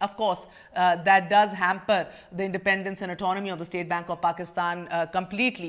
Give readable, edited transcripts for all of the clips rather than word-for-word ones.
Of course, that does hamper the independence and autonomy of the State Bank of Pakistan completely,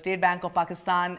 State Bank of Pakistan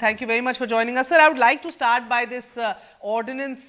Thank you very much for joining us, sir. I would like to start by this ordinance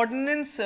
ordinance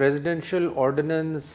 presidential ordinance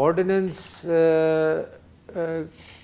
ordinance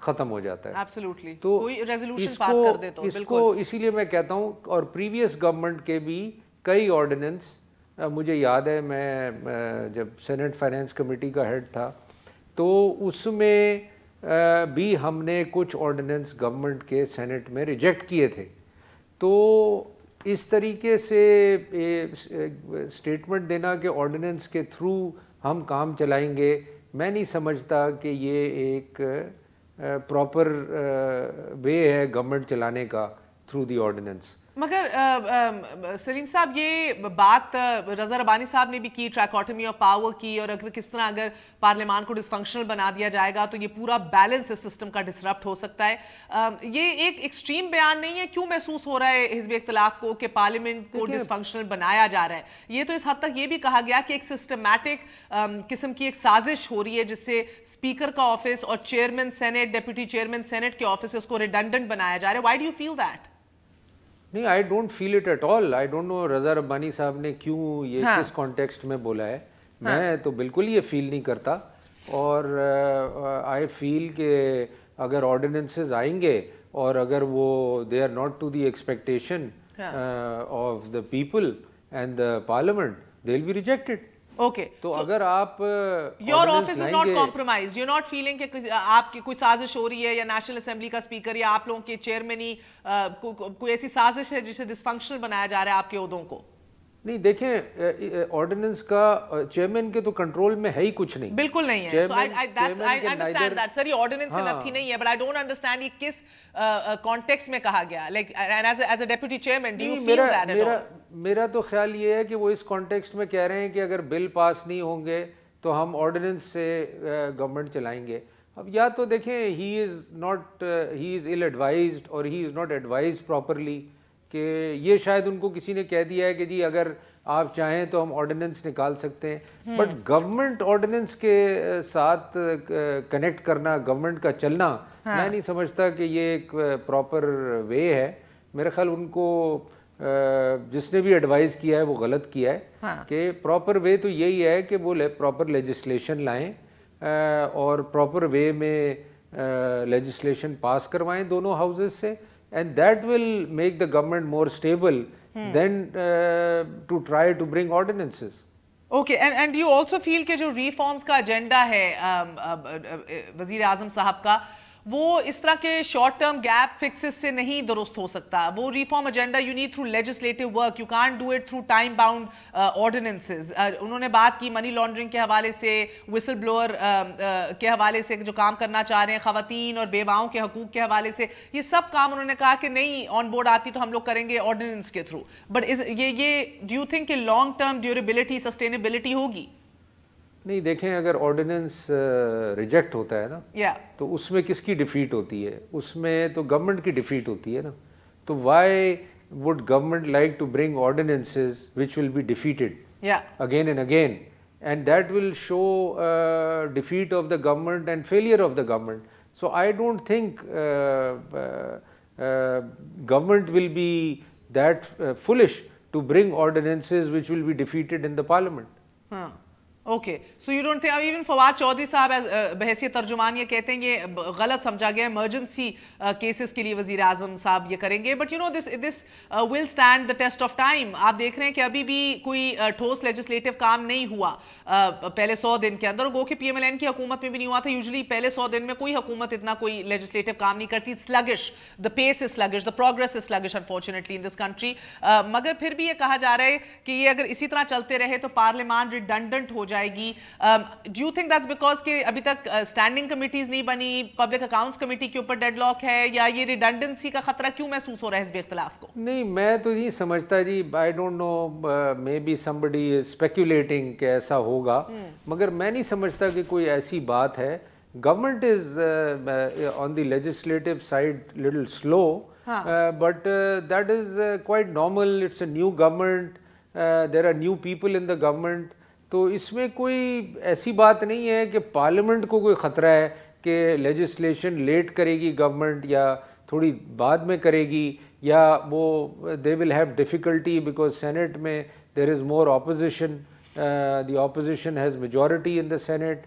ختم ہو جاتا ہے. Absolutely. کوئی resolution pass کر دے تو اس کو اسی لیے میں کہتا ہوں, اور پریویس گورنمنٹ کے بھی کئی آرڈیننس, مجھے یاد ہے میں جب سینٹ فائنینس کمیٹی کا ہیڈ تھا تو اس میں بھی ہم نے کچھ آرڈیننس گورنمنٹ کے سینٹ میں ریجیکٹ کیے تھے. تو اس طریقے سے اسٹیٹمنٹ دینا کہ آرڈیننس کے تھرو ہم کام چلائیں گے, میں نہیں سمجھتا کہ یہ ایک پراپر وے ہے گورنمنٹ چلانے کا تھرو دی آرڈیننس. مگر سلیم صاحب یہ بات رضا ربانی صاحب نے بھی کی, ٹرائکوٹمی آف پاور کی, اور اگر کس طرح اگر پارلیمان کو ڈس فنکشنل بنا دیا جائے گا تو یہ پورا بیلنس اس سسٹم کا ڈسرپٹ ہو سکتا ہے. یہ ایک ایکسٹریم بیان نہیں ہے؟ کیوں محسوس ہو رہا ہے حزب اختلاف کو کہ پارلیمنٹ کو ڈس فنکشنل بنایا جا رہا ہے؟ یہ تو اس حد تک یہ بھی کہا گیا کہ ایک سسٹمیٹک قسم کی ایک سازش ہو رہی ہے جس سے اسپیکر کا آفس اور chairman senate, deputy chairman senate کے آفسز کو ریڈنڈنٹ بنایا جا رہا ہے. Why do you feel that? نہیں, I don't feel it at all. I don't know Raza Rabbani صاحب نے کیوں یہ کس کانٹیکسٹ میں بولا ہے. میں تو بالکل یہ فیل نہیں کرتا, اور آئی فیل کہ اگر آرڈیننسز آئیں گے اور اگر وہ they are not to the expectation of the people and the parliament they will be rejected. Okay, تو اگر آپ your office is not compromise, you not feeling کہ آپ کی کوئی سازش ہو رہی ہے, یا نیشنل اسمبلی کا اسپیکر یا آپ لوگوں کے چیئرمین ہی کوئی ایسی سازش ہے جسے ڈس فنکشنل بنایا جا رہا ہے آپ کے عہدوں کو؟ نہیں, دیکھیں آرڈیننس کا چیئرمین کے تو کنٹرول میں ہے ہی کچھ نہیں. بالکل نہیں ہے. So I understand that sir, یہ آرڈیننس سے نتھی نہیں ہے, but I don't understand یہ کس کانٹیکسٹ میں کہا گیا, like as a deputy chairman do you feel that at all? میرا تو خیال یہ ہے کہ وہ اس کانٹیکسٹ میں کہہ رہے ہیں کہ اگر بل پاس نہیں ہوں گے تو ہم آرڈیننس سے گورنمنٹ چلائیں گے. اب یا تو دیکھیں ہی از ill advised اور he is not advised properly, کہ یہ شاید ان کو کسی نے کہہ دیا ہے کہ جی اگر آپ چاہیں تو ہم آرڈیننس نکال سکتے ہیں, بٹ گورنمنٹ آرڈیننس کے ساتھ کنیکٹ کرنا, گورنمنٹ کا چلنا, میں نہیں سمجھتا کہ یہ ایک پراپر وے ہے. میرے خیال ان کو جس نے بھی ایڈوائز کیا ہے وہ غلط کیا ہے, کہ پراپر وے تو یہی ہے کہ وہ پراپر لیجسلیشن لائیں اور پراپر وے میں لیجسلیشن پاس کروائیں دونوں ہاؤسز سے, and that will make the government more stable than to try to bring ordinances. Okay, and you also feel کہ جو ریفارمز کا ایجنڈا ہے وزیر اعظم صاحب کا, وہ اس طرح کے شارٹ ٹرم گیپ فکسز سے نہیں درست ہو سکتا. وہ reform agenda you need through legislative work, you can't do it through time bound ordinances. انہوں نے بات کی منی لانڈرنگ کے حوالے سے, وسل بلوئر کے حوالے سے جو کام کرنا چاہ رہے ہیں, خواتین اور بیواؤں کے حقوق کے حوالے سے, یہ سب کام انہوں نے کہا کہ نہیں آن بورڈ آتی تو ہم لوگ کریں گے آرڈیننس کے تھرو. بٹ یہ ڈو یو تھنک کہ لانگ ٹرم ڈیوریبلٹی, سسٹینیبلٹی ہوگی؟ نہیں, دیکھیں اگر آرڈیننس ریجیکٹ ہوتا ہے نا تو اس میں کس کی ڈیفیٹ ہوتی ہے؟ اس میں تو گورنمنٹ کی ڈیفیٹ ہوتی ہے نا. تو why would government like to bring ordinances which will be defeated again and again, and that will show defeat of the government and failure of the government. So I don't think government will be that foolish to bring ordinances which will be defeated in the parliament. Okay, so you don't think, even Fawad Chaudhry صاحب بحیثیت ترجمان یہ کہتے ہیں یہ غلط سمجھا گیا, ایمرجنسی کیسز کے لیے وزیر اعظم صاحب یہ کریں گے, but you know this will stand the test of time. آپ دیکھ رہے ہیں کہ ابھی بھی کوئی ٹھوس لیجسلیٹو کام نہیں ہوا پہلے 100 دن کے اندر, گو کہ پی ایم ایل این کی حکومت میں بھی نہیں ہوا تھا. یوزلی پہلے 100 دن میں کوئی حکومت اتنا کوئی لیجسلیٹو کام نہیں کرتی. Sluggish, the pace is sluggish, the progress is sluggish unfortunately in this country. مگر پھر بھی یہ کہا جا رہا ہے کہ یہ اگر اسی طرح چلتے رہے تو پارلیمان ریڈنڈنٹ ہو جائے گی. Do you think that's because کہ ابھی تک اسٹینڈنگ کمیٹیز نہیں بنی, پبلک اکاؤنٹس کمیٹی کے اوپر ڈیڈ لاک ہے, یا یہ ریڈنڈنسی کا خطرہ کیوں محسوس ہو رہا ہے حزب اختلاف کو؟ نہیں, میں تو نہیں سمجھتا جی, I don't know, maybe somebody is speculating کہ ایسا ہوگا, مگر میں نہیں سمجھتا کہ کوئی ایسی بات ہے. Government is on the legislative side little slow, but that is quite normal. It's a new government, there are new people in the government. تو اس میں کوئی ایسی بات نہیں ہے کہ پارلیمنٹ کو کوئی خطرہ ہے کہ لیجسلیشن لیٹ کرے گی گورنمنٹ, یا تھوڑی بعد میں کرے گی, یا وہ they will have difficulty because senate میں there is more opposition the opposition has majority in the Senate,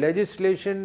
legislation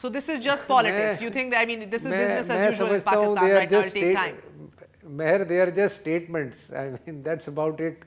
So this is just politics. You think that, I mean, this is business as usual in Pakistan right now. It'll take time. Meher, they are just statements. I mean, that's about it.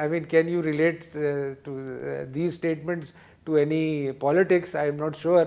I mean, can you relate to these statements to any politics? I am not sure.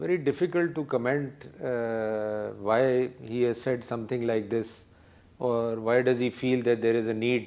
very difficult to comment why he has said something like this or why does he feel that there is a need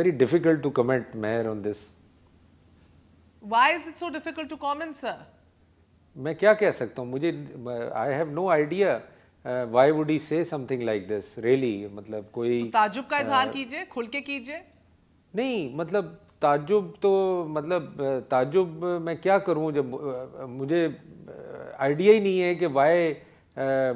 very difficult to comment Meher on this. Why is it so difficult to comment, sir? میں کیا کہہ سکتا ہوں, مجھے I have no idea why would he say something like this really. مطلب کوئی تعجب کا اظہار کیجئے, کھل کے کیجئے. نہیں مطلب تعجب تو مطلب تعجب میں کیا کروں جب مجھے آئیڈیا ہی نہیں ہے کہ why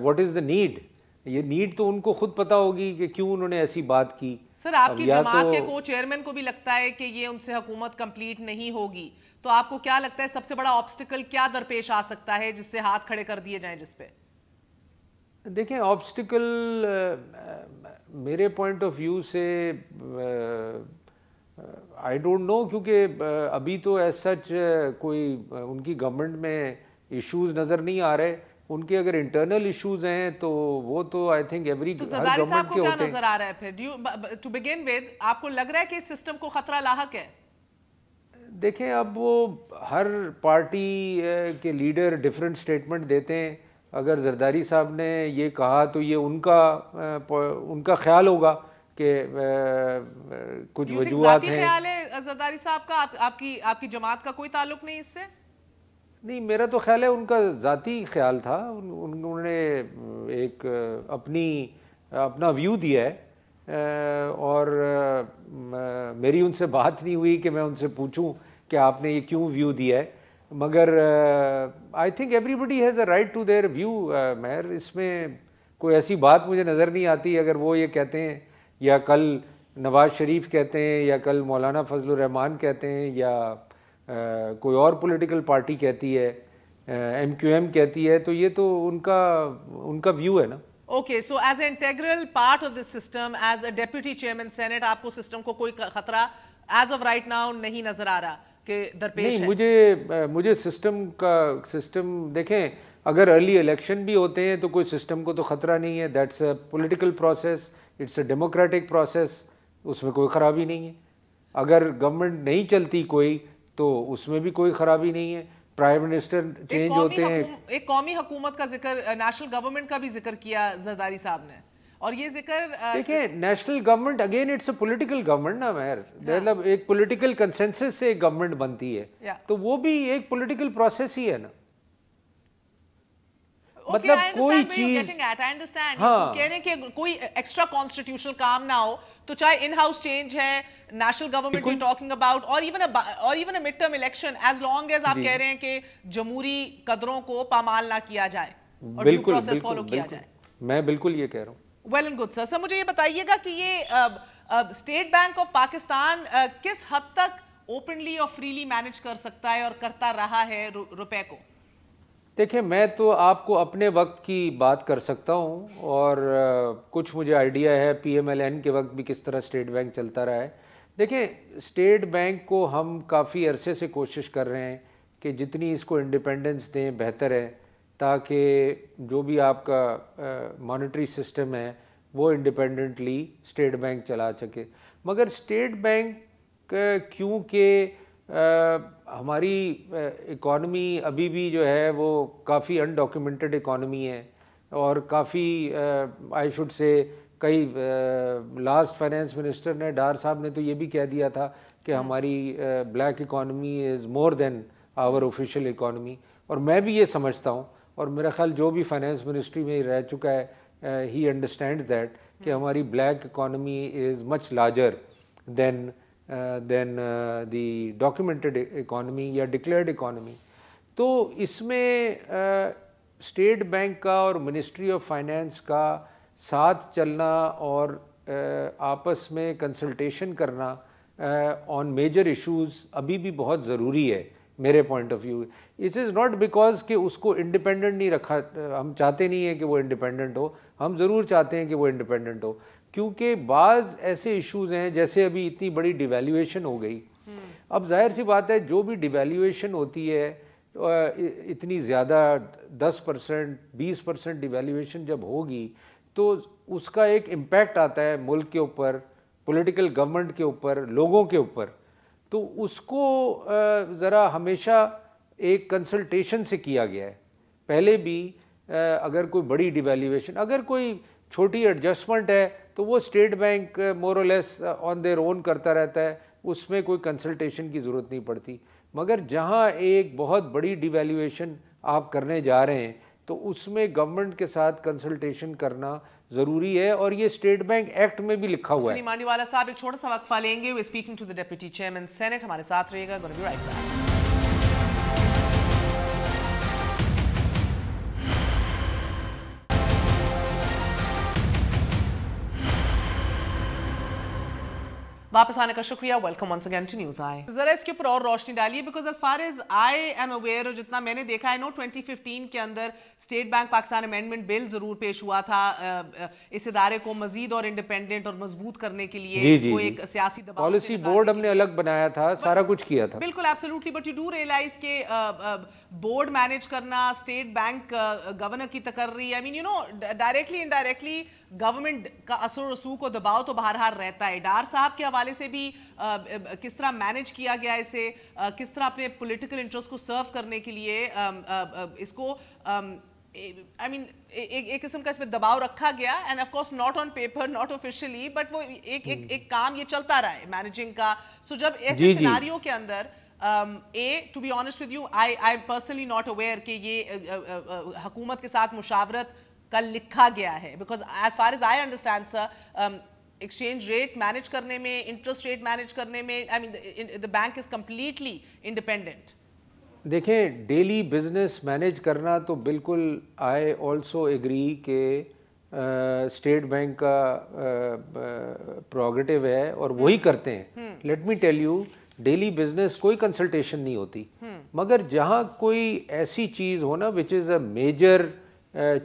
what is the need. یہ نیڈ تو ان کو خود پتہ ہوگی کہ کیوں انہوں نے ایسی بات کی. سر آپ کی جماعت کے کو چیئرمین کو بھی لگتا ہے کہ یہ ان سے حکومت کمپلیٹ نہیں ہوگی, تو آپ کو کیا لگتا ہے سب سے بڑا آبسٹیکل کیا درپیش آ سکتا ہے جس سے ہاتھ کھڑے کر دیے جائیں جس پہ؟ دیکھیں آبسٹیکل میرے پوائنٹ آف ویو سے آئی ڈونٹ نو, کیونکہ ابھی تو ایز سچ کوئی ان کی گورنمنٹ میں ایشوز نظر نہیں آ رہے. ان کے اگر انٹرنل ایشوز ہیں تو وہ تو آئی تھنک ایوری زرداری صاحب کو کیا نظر آ رہا ہے پھر؟ ٹو بگن ود آپ کو لگ رہا ہے کہ اس سسٹم کو خطرہ لاحق ہے؟ دیکھیں اب وہ ہر پارٹی کے لیڈر ڈیفرنٹ سٹیٹمنٹ دیتے ہیں. اگر زرداری صاحب نے یہ کہا تو یہ ان کا خیال ہوگا کہ کچھ وجوہات ہیں. ذاتی خیال ہے زرداری صاحب کا, آپ کی جماعت کا کوئی تعلق نہیں اس سے؟ نہیں, میرا تو خیال ہے ان کا ذاتی خیال تھا. انہوں نے ایک اپنا ویو دیا ہے اور میری ان سے بات نہیں ہوئی کہ میں ان سے پوچھوں کہ آپ نے یہ کیوں ویو دیا ہے. مگر I think everybody has a right to their view. Mehr اس میں کوئی ایسی بات مجھے نظر نہیں آتی. اگر وہ یہ کہتے ہیں یا کل نواز شریف کہتے ہیں یا کل مولانا فضل الرحمان کہتے ہیں یا کوئی اور پولیٹیکل پارٹی کہتی ہے, ایم کیو ایم کہتی ہے, تو یہ تو ان کا ویو ہے نا. Okay, so as a integral part of this system, as a deputy chairman senate, آپ کو سسٹم کو کوئی خطرہ ایز آف رائٹ ناؤ نہیں نظر آ رہا کہ درپیش ہے؟ نہیں, مجھے سسٹم دیکھیں, اگر ارلی الیکشن بھی ہوتے ہیں تو کوئی سسٹم کو تو خطرہ نہیں ہے. That's a political process, it's a democratic process, اس میں کوئی خرابی نہیں ہے. اگر گورنمنٹ نہیں چلتی کوئی تو اس میں بھی کوئی خرابی نہیں ہے. پرائم منسٹر چینج ہوتے ہیں. ایک قومی حکومت کا ذکر, نیشنل گورنمنٹ کا بھی ذکر کیا زرداری صاحب نے, اور یہ ذکر دیکھیں national government again it's a political government نا مہر, مطلب ایک پولیٹیکل کنسنسس سے ایک گورنمنٹ بنتی ہے تو وہ بھی ایک پولیٹیکل پروسیس ہی ہے نا. مطلب کوئی چیز کہہ رہے کہ کوئی ایکسٹرا کانسٹیٹیوشنل کام نہ ہو تو چاہے ان ہاؤس چینج ہے, national government you talking about, اور even a mid term election, as long as آپ کہہ رہے ہیں کہ جمہوری قدروں کو پامال نہ کیا جائے اور ڈیو پروسیس فالو کیا جائے. میں بالکل یہ کہہ رہا ہوں. ویل اینڈ گڈ سر. سر مجھے یہ بتائیے گا کہ یہ اسٹیٹ بینک آف پاکستان کس حد تک اوپنلی اور فریلی مینج کر سکتا ہے اور کرتا رہا ہے روپے کو؟ دیکھیں میں تو آپ کو اپنے وقت کی بات کر سکتا ہوں, اور کچھ مجھے آئیڈیا ہے پی ایم ایل این کے وقت بھی کس طرح اسٹیٹ بینک چلتا رہا ہے. دیکھیں اسٹیٹ بینک کو ہم کافی عرصے سے کوشش کر رہے ہیں کہ جتنی اس کو انڈیپینڈنس دیں بہتر ہے, تاکہ جو بھی آپ کا مانیٹری سسٹم ہے وہ انڈیپینڈنٹلی اسٹیٹ بینک چلا سکے. مگر اسٹیٹ بینک کیونکہ ہماری اکانومی ابھی بھی جو ہے وہ کافی انڈاکیومنٹڈ اکانومی ہے, اور کافی آئی شوڈ سے کئی لاسٹ فائنینس منسٹر نے, ڈار صاحب نے تو یہ بھی کہہ دیا تھا کہ ہماری black economy is more than our official economy, اور میں بھی یہ سمجھتا ہوں, اور میرا خیال جو بھی فائنینس منسٹری میں رہ چکا ہے ہی انڈرسٹینڈز دیٹ کہ ہماری بلیک اکانومی از مچ لارجر دین دی ڈاکیومنٹڈ اکانومی یا ڈکلیئرڈ اکانومی. تو اس میں اسٹیٹ بینک کا اور منسٹری آف فائنینس کا ساتھ چلنا اور آپس میں کنسلٹیشن کرنا آن میجر ایشوز ابھی بھی بہت ضروری ہے میرے point of view. It is not because کہ اس کو انڈیپینڈنٹ نہیں رکھا, ہم چاہتے نہیں ہیں کہ وہ انڈیپینڈنٹ ہو, ہم ضرور چاہتے ہیں کہ وہ انڈیپینڈنٹ ہو, کیونکہ بعض ایسے ایشوز ہیں جیسے ابھی اتنی بڑی ڈیویلیویشن ہو گئی. اب ظاہر سی بات ہے جو بھی ڈیویلیویشن ہوتی ہے اتنی زیادہ 10% 20% ڈیویلیویشن جب ہوگی تو اس کا ایک امپیکٹ آتا ہے ملک کے اوپر, پولیٹیکل گورنمنٹ کے اوپر, لوگوں کے اوپر. تو اس کو ذرا ہمیشہ ایک کنسلٹیشن سے کیا گیا ہے. پہلے بھی اگر کوئی بڑی ڈیویلیویشن, اگر کوئی چھوٹی ایڈجسٹمنٹ ہے تو وہ اسٹیٹ بینک مور اور لیس آن دیئر اون کرتا رہتا ہے, اس میں کوئی کنسلٹیشن کی ضرورت نہیں پڑتی. مگر جہاں ایک بہت بڑی ڈیویلیویشن آپ کرنے جا رہے ہیں تو اس میں گورنمنٹ کے ساتھ کنسلٹیشن کرنا ضروری ہے، اور یہ اسٹیٹ بینک ایکٹ میں بھی لکھا ہوا ہے۔ سلیم مانڈی والا صاحب ایک چھوٹا سا وقفہ لیں گے. We're speaking to the Deputy Chairman Senate. ہمارے ساتھ رہے گا. Gonna be right back. واپس آنے کا شکریہ. Welcome once again to news eye. ذرا اس کے اوپر اور روشنی ڈالیے because as far as I am aware, جتنا میں نے دیکھا ہے 2015 کے اندر state bank Pakistan amendment bill ضرور پیش ہوا تھا اس ادارے کو مزید اور انڈیپینڈنٹ اور مضبوط کرنے کے لیے. وہ ایک سیاسی دباؤ، پالیسی بورڈ ہم نے الگ بنایا تھا، سارا کچھ کیا تھا. بالکل absolutely. But you do realize کہ بورڈ مینیج کرنا، اسٹیٹ بینک گورنر کی تقرری، I mean you know directly indirectly government کا اثر و رسوخ و دباؤ تو بہرحال رہتا ہے. ڈار صاحب کے حوالے سے بھی کس طرح مینیج کیا گیا اسے، کس طرح اپنے پولیٹیکل انٹرسٹ کو سرو کرنے کے لیے اس کو I mean ایک قسم کا اس میں دباؤ رکھا گیا. And of course not on paper, not officially, but وہ ایک کام یہ چلتا رہا ہے مینیجنگ کا. سو جب ایسے سیناریو کے اندر to be honest with you, I'm personally not aware کہ یہ حکومت کے ساتھ مشاورت کا لکھا گیا ہے. Because as far as I understand sir, exchange rate manage کرنے میں، انٹرسٹ ریٹ مینیج کرنے میں، I mean the bank is completely independent. دیکھیں ڈیلی بزنس مینیج کرنا تو بالکل آئی آلسو ایگری کہ اسٹیٹ بینک کا پروگیٹو ہے اور وہی کرتے ہیں. Let me tell you, daily business کوئی کنسلٹیشن نہیں ہوتی، مگر جہاں کوئی ایسی چیز ہو نا which is a major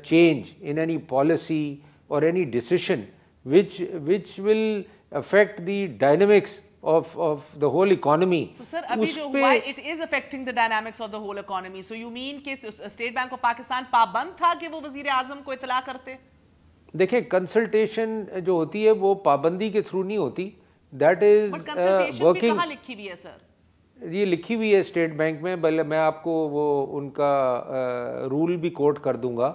change in any policy اور any decision which will affect the dynamics of the whole economy. تو سر ابھی جو ہوا it is affecting the dynamics of the whole economy. So you mean کہ state bank of Pakistan پابند تھا کہ وہ وزیر اعظم کو اطلاع کرتے؟ دیکھیں کنسلٹیشن جو ہوتی ہے وہ پابندی کے تھرو نہیں ہوتی. That is working. کہاں لکھی ہوئی ہے سر؟ یہ لکھی ہوئی ہے اسٹیٹ بینک میں. بلکہ میں آپ کو وہ ان کا رول بھی کوٹ کر دوں گا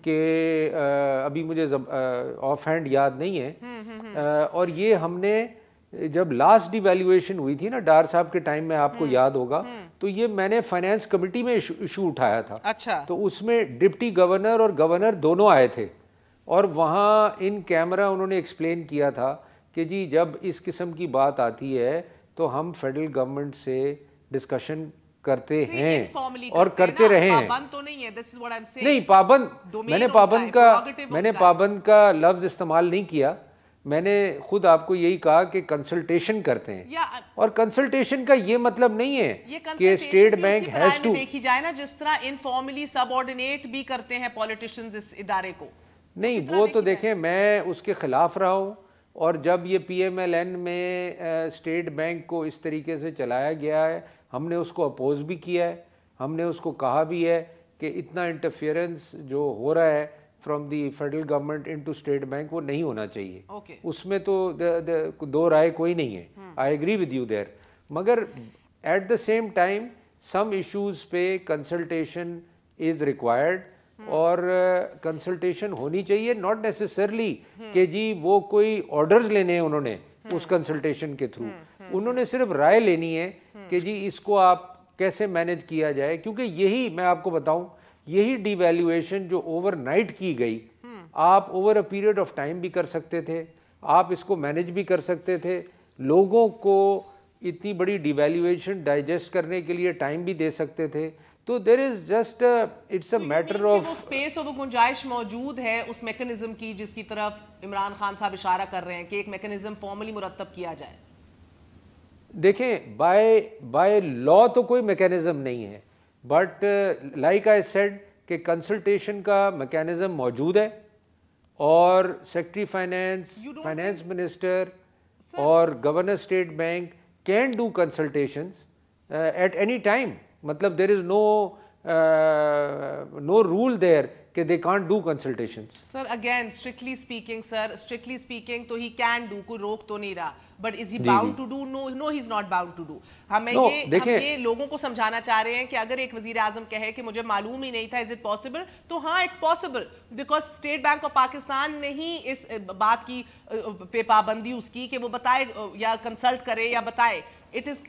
کہ ابھی مجھے آف ہینڈ یاد نہیں ہے. اور یہ ہم نے جب لاسٹ ڈیویلیویشن ہوئی تھی نا ڈار صاحب کے ٹائم میں، آپ کو یاد ہوگا، تو یہ میں نے فائنانس کمیٹی میں ایشو اٹھایا تھا. اچھا. تو اس میں ڈپٹی گورنر اور گورنر دونوں آئے تھے اور وہاں ان کیمرہ انہوں نے ایکسپلین کیا تھا کہ جی جب اس قسم کی بات آتی ہے تو ہم فیڈرل گورنمنٹ سے ڈسکشن کرتے ہیں اور کرتے رہے ہیں. نہیں پابند، میں نے پابند کا لفظ استعمال نہیں کیا. میں نے خود آپ کو یہی کہا کہ کنسلٹیشن کرتے ہیں، اور کنسلٹیشن کا یہ مطلب نہیں ہے کہ اسٹیٹ بینک ہیز ٹو. دیکھی جائے نا جس طرح انفارملی سب آرڈینیٹ بھی کرتے ہیں پولیٹیشنز اس ادارے کو. نہیں وہ تو دیکھیں میں اس کے خلاف رہا ہوں، اور جب یہ پی ایم ایل این میں اسٹیٹ بینک کو اس طریقے سے چلایا گیا ہے ہم نے اس کو اپوز بھی کیا ہے. ہم نے اس کو کہا بھی ہے کہ اتنا انٹرفیئرنس جو ہو رہا ہے from the federal government into state bank وہ نہیں ہونا چاہیے. اس میں تو دو رائے کوئی نہیں ہے. I agree with you there. مگر at the same time some issues پہ کنسلٹیشن از ریکوائرڈ، اور کنسلٹیشن ہونی چاہیے. ناٹ نیسسرلی کہ جی وہ کوئی آرڈرز لینے ہیں انہوں نے اس کنسلٹیشن کے تھرو، انہوں نے صرف رائے لینی ہے کہ جی اس کو آپ کیسے مینیج کیا جائے. کیونکہ یہی میں آپ کو بتاؤں، یہی ڈی ویلیویشن جو اوور نائٹ کی گئی، آپ over a period of time بھی کر سکتے تھے، آپ اس کو مینیج بھی کر سکتے تھے، لوگوں کو اتنی بڑی ڈی ویلیویشن ڈائجسٹ کرنے کے لیے ٹائم بھی دے سکتے تھے. تو there is just it's a matter of space اور وہ گنجائش موجود ہے اس میکنزم کی جس کی طرف عمران خان صاحب اشارہ کر رہے ہیں کہ ایک میکنزم فارملی مرتب کیا جائے. دیکھیں بائی لا تو کوئی میکینزم نہیں ہے، بٹ لائک آئی سیڈ کہ کنسلٹیشن کا میکینزم موجود ہے، اور سیکرٹری فائنانس منسٹر اور governor State Bank can do consultations at any time. مطلب there is no rule there کہ they can't do consultations. Sir, again, strictly speaking, تو he can do, کوئی روک تو نہیں رہا. But is he bound to do? No, he's not bound to do. ہم یہ لوگوں کو سمجھانا چاہ رہے ہیں کہ اگر ایک وزیر اعظم کہے کہ مجھے معلوم ہی نہیں تھا is it possible؟ تو ہاں it's possible because state bank of Pakistan نے ہی اس بات کی پہ پابندی اس کی کہ وہ بتائے یا کنسلٹ کرے یا بتائے. It is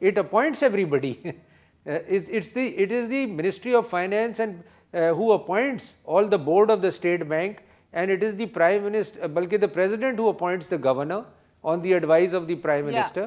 it appoints everybody. It is the Ministry of Finance and who appoints all the board of the state bank, and it is the prime minister, balki the president who appoints the governor on the advice of the prime minister.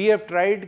we have tried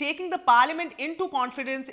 taking the parliament into confidence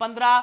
15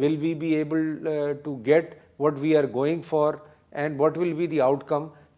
will we be able to get what we are going for and what will be the outcome.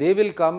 they will come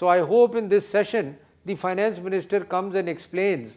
So I hope in this session the finance minister comes and explains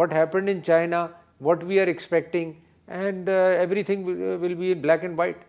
what happened in China, what we are expecting, and everything will be in black and white.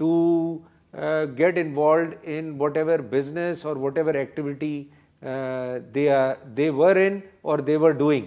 to get involved in whatever business or whatever activity they were in or they were doing.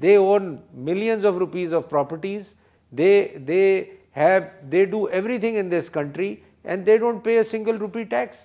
they own millions of rupees of properties, they do everything in this country and they don't pay a single rupee tax.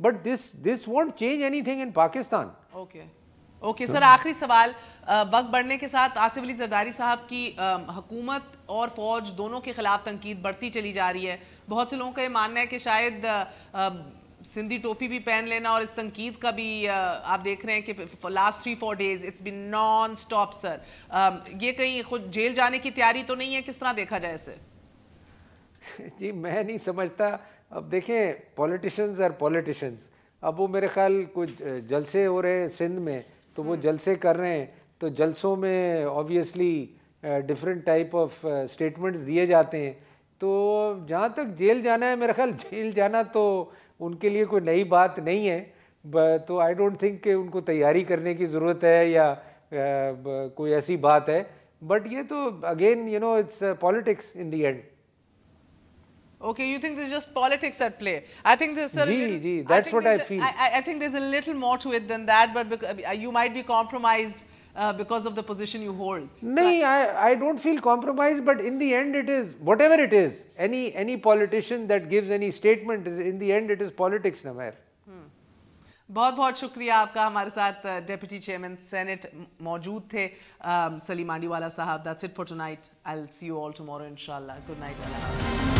but this won't change anything in Pakistan. Okay sir, آخری سوال. وقت بڑھنے کے ساتھ آصف علی زرداری صاحب کی حکومت اور فوج دونوں کے خلاف تنقید بڑھتی چلی جا رہی ہے. بہت سے لوگوں کا یہ ماننا ہے کہ شاید سندھی ٹوپی بھی پہن لینا اور اس تنقید کا بھی آپ دیکھ رہے ہیں کہ last 3-4 days it's been non stop. Sir یہ کہیں خود جیل جانے کی تیاری تو نہیں ہے؟ کس طرح دیکھا جائے اسے؟ جی میں نہیں سمجھتا. اب دیکھیں پولیٹیشنز اور پولیٹیشنز، اب وہ میرے خیال کچھ جلسے ہو رہے ہیں سندھ میں تو وہ جلسے کر رہے ہیں، تو جلسوں میں obviously different type of statements دیے جاتے ہیں. تو جہاں تک جیل جانا ہے، میرا خیال جیل جانا تو ان کے لیے کوئی نئی بات نہیں ہے. تو آئی ڈونٹ تھنک کہ ان کو تیاری کرنے کی ضرورت ہے یا کوئی ایسی بات ہے. بٹ یہ تو again it's politics in the end. Okay, you think there's just politics at play? I think there's that's what I feel. I think there's a little more to it than that, but you might be compromised because of the position you hold. No, I don't feel compromised, but in the end it is, whatever it is, any politician that gives any statement, in the end it is politics. بہت بہت شکریہ آپ کا. ہمارے ساتھ deputy chairman Saint موجود تھے سلیم آنڈی والا صاحب. That's it for tonight. I'll see you all tomorrow inshallah. Good night.